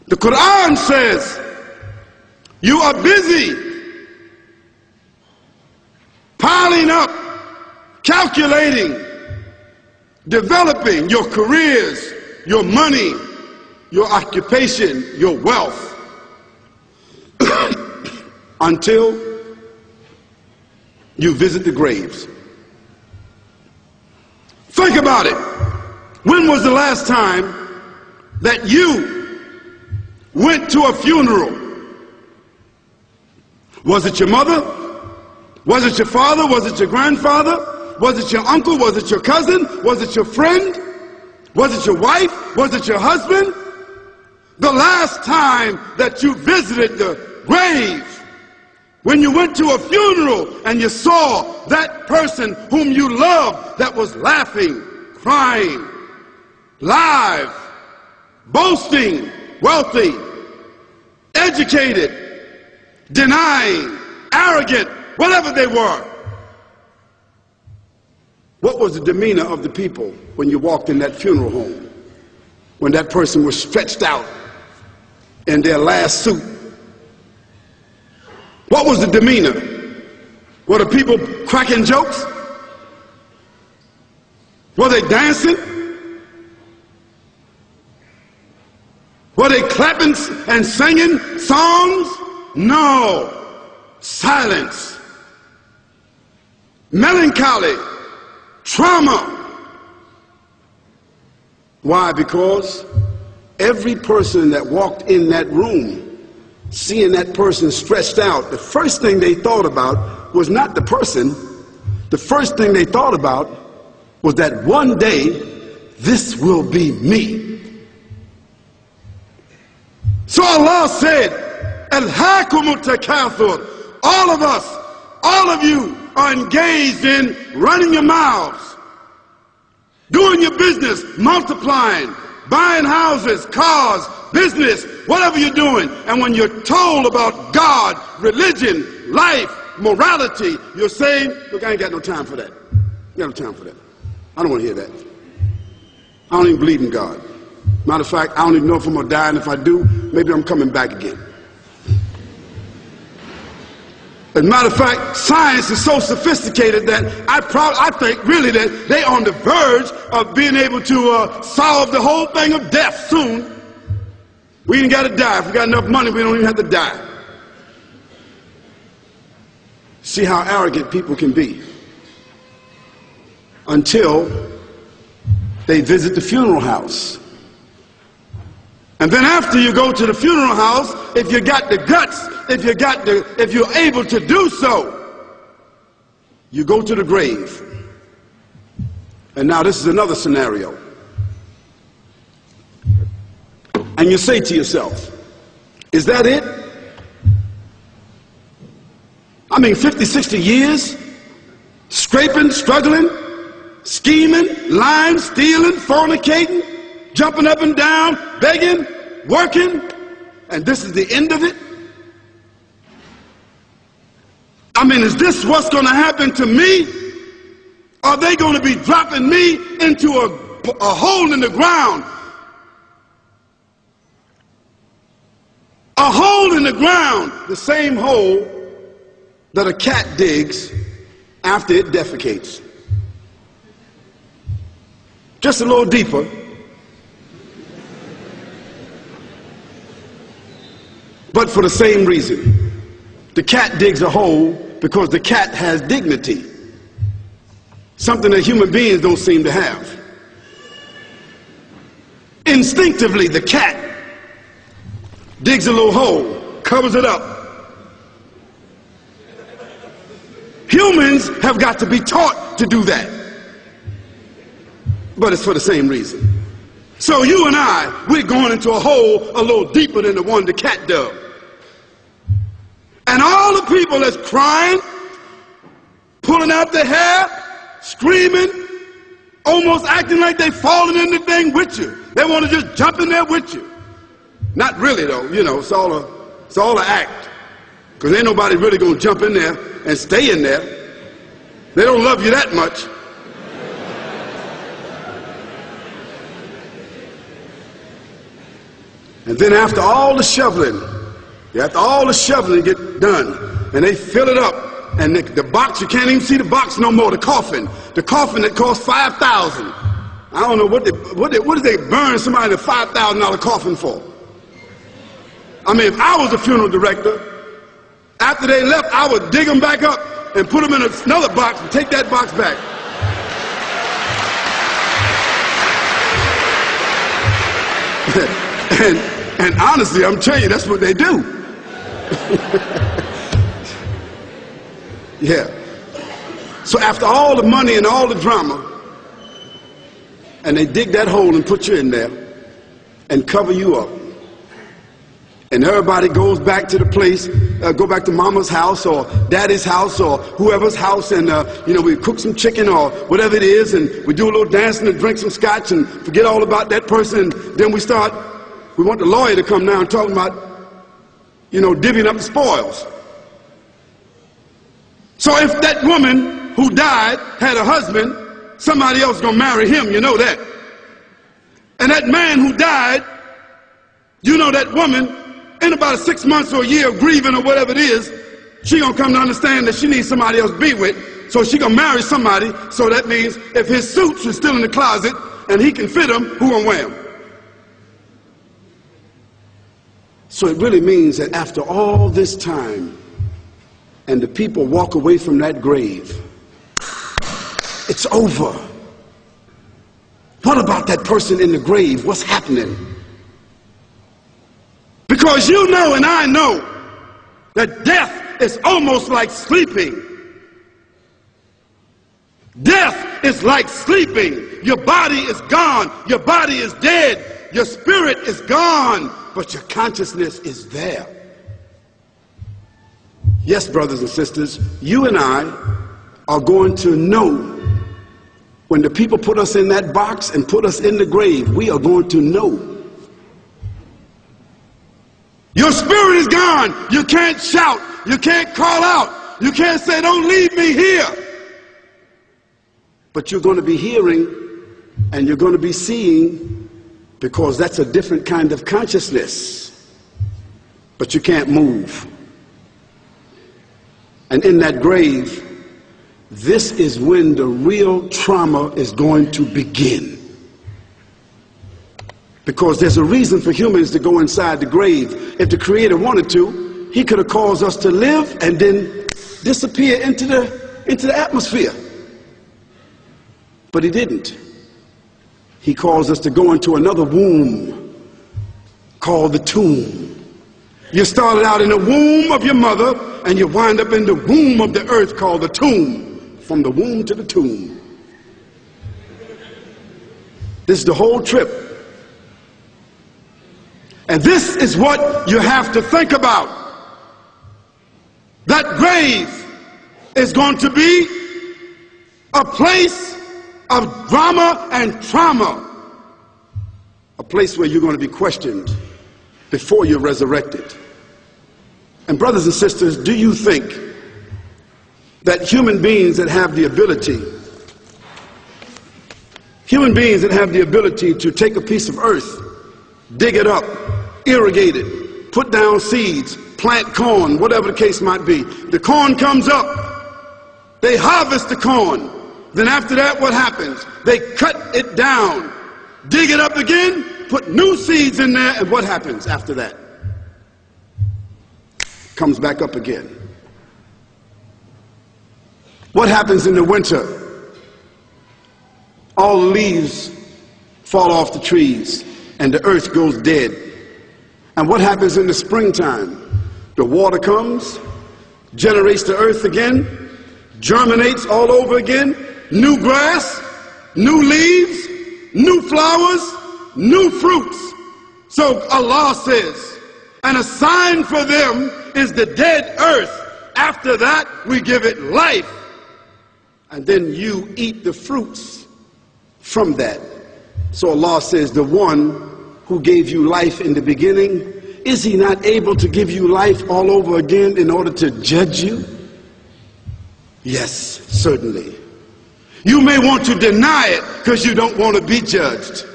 The Quran says you are busy piling up, calculating, developing your careers, your money, your occupation, your wealth, until you visit the graves. Think about it. When was the last time that you went to a funeral? Was it your mother? Was it your father? Was it your grandfather? Was it your uncle? Was it your cousin? Was it your friend? Was it your wife? Was it your husband? The last time that you visited the grave, when you went to a funeral and you saw that person whom you loved that was laughing, crying, live, boasting, wealthy, educated, denying, arrogant, whatever they were. What was the demeanor of the people when you walked in that funeral home? When that person was stretched out in their last suit? What was the demeanor? Were the people cracking jokes? Were they dancing? Were they clapping and singing songs? No. Silence. Melancholy. Trauma. Why? Because every person that walked in that room, seeing that person stretched out, the first thing they thought about was not the person. The first thing they thought about was that one day this will be me. So Allah said, Alhaakumut takathur. All of us, all of you are engaged in running your mouths, doing your business, multiplying, buying houses, cars, business, whatever you're doing. And when you're told about God, religion, life, morality, you're saying, look, I ain't got no time for that. I got no time for that. I don't want to hear that. I don't even believe in God. Matter of fact, I don't even know if I'm going to die, and if I do, maybe I'm coming back again. As a matter of fact, science is so sophisticated that I think really that they're on the verge of being able to solve the whole thing of death soon. We ain't got to die. If we got enough money, we don't even have to die. See how arrogant people can be until they visit the funeral house. And then after you go to the funeral house, if you got the guts, if you're able to do so, you go to the grave. And now this is another scenario. And you say to yourself, is that it? I mean, 50, 60 years, scraping, struggling, scheming, lying, stealing, fornicating, jumping up and down, begging, working, and this is the end of it? I mean, is this what's going to happen to me? Are they going to be dropping me into a hole in the ground? A hole in the ground, the same hole that a cat digs after it defecates. Just a little deeper. But for the same reason. The cat digs a hole because the cat has dignity. Something that human beings don't seem to have. Instinctively, the cat digs a little hole, covers it up. Humans have got to be taught to do that. But it's for the same reason. So you and I, we're going into a hole a little deeper than the one the cat dug. And all the people that's crying, pulling out their hair, screaming, almost acting like they're falling in the thing with you. They want to just jump in there with you. Not really though, you know, it's all an act. Because ain't nobody really going to jump in there and stay in there. They don't love you that much. And then after all the shoveling get done, and they fill it up, and the box, you can't even see the box no more, the coffin that cost $5,000. I don't know what did they burn somebody in a $5,000 coffin for? I mean, if I was a funeral director, after they left, I would dig them back up and put them in another box and take that box back. and honestly, I'm telling you, that's what they do. Yeah. So after all the money and all the drama, and they dig that hole and put you in there and cover you up, and everybody goes back to the place, go back to mama's house or daddy's house or whoever's house, and we cook some chicken or whatever it is, and we do a little dancing and drink some scotch and forget all about that person, and then we want the lawyer to come now and talk about, divvying up the spoils. So if that woman who died had a husband, somebody else gonna marry him, you know that. And that man who died, that woman, in about 6 months or a year of grieving or whatever it is, she gonna come to understand that she needs somebody else to be with, so she gonna marry somebody. So that means if his suits are still in the closet and he can fit them, who gonna wear them? So it really means that after all this time, and the people walk away from that grave, it's over. What about that person in the grave? What's happening? Because you know and I know that death is almost like sleeping. Death is like sleeping. Your body is gone. Your body is dead. Your spirit is gone, but your consciousness is there. Yes, brothers and sisters, you and I are going to know when the people put us in that box and put us in the grave. We are going to know. Your spirit is gone. You can't shout. You can't call out. You can't say, don't leave me here. But you're going to be hearing and you're going to be seeing, because that's a different kind of consciousness. But you can't move. And in that grave, this is when the real trauma is going to begin. Because there's a reason for humans to go inside the grave. If the Creator wanted to, He could have caused us to live and then disappear into the atmosphere. But He didn't. He caused us to go into another womb called the tomb. You started out in the womb of your mother, and you wind up in the womb of the earth called the tomb. From the womb to the tomb. This is the whole trip. And this is what you have to think about. That grave is going to be a place of drama and trauma. A place where you're going to be questioned before you're resurrected. And brothers and sisters, do you think that human beings that have the ability to take a piece of earth, dig it up, irrigate it, put down seeds, plant corn, whatever the case might be. The corn comes up, they harvest the corn. Then after that, what happens? They cut it down, dig it up again, put new seeds in there, and what happens after that? Comes back up again. What happens in the winter? All the leaves fall off the trees and the earth goes dead. And what happens in the springtime? The water comes, generates the earth again, germinates all over again, new grass, new leaves, new flowers, new fruits. So Allah says, and a sign for them is the dead earth. After that, we give it life. And then you eat the fruits from that. So Allah says, the one who gave you life in the beginning, is He not able to give you life all over again in order to judge you? Yes, certainly. You may want to deny it because you don't want to be judged.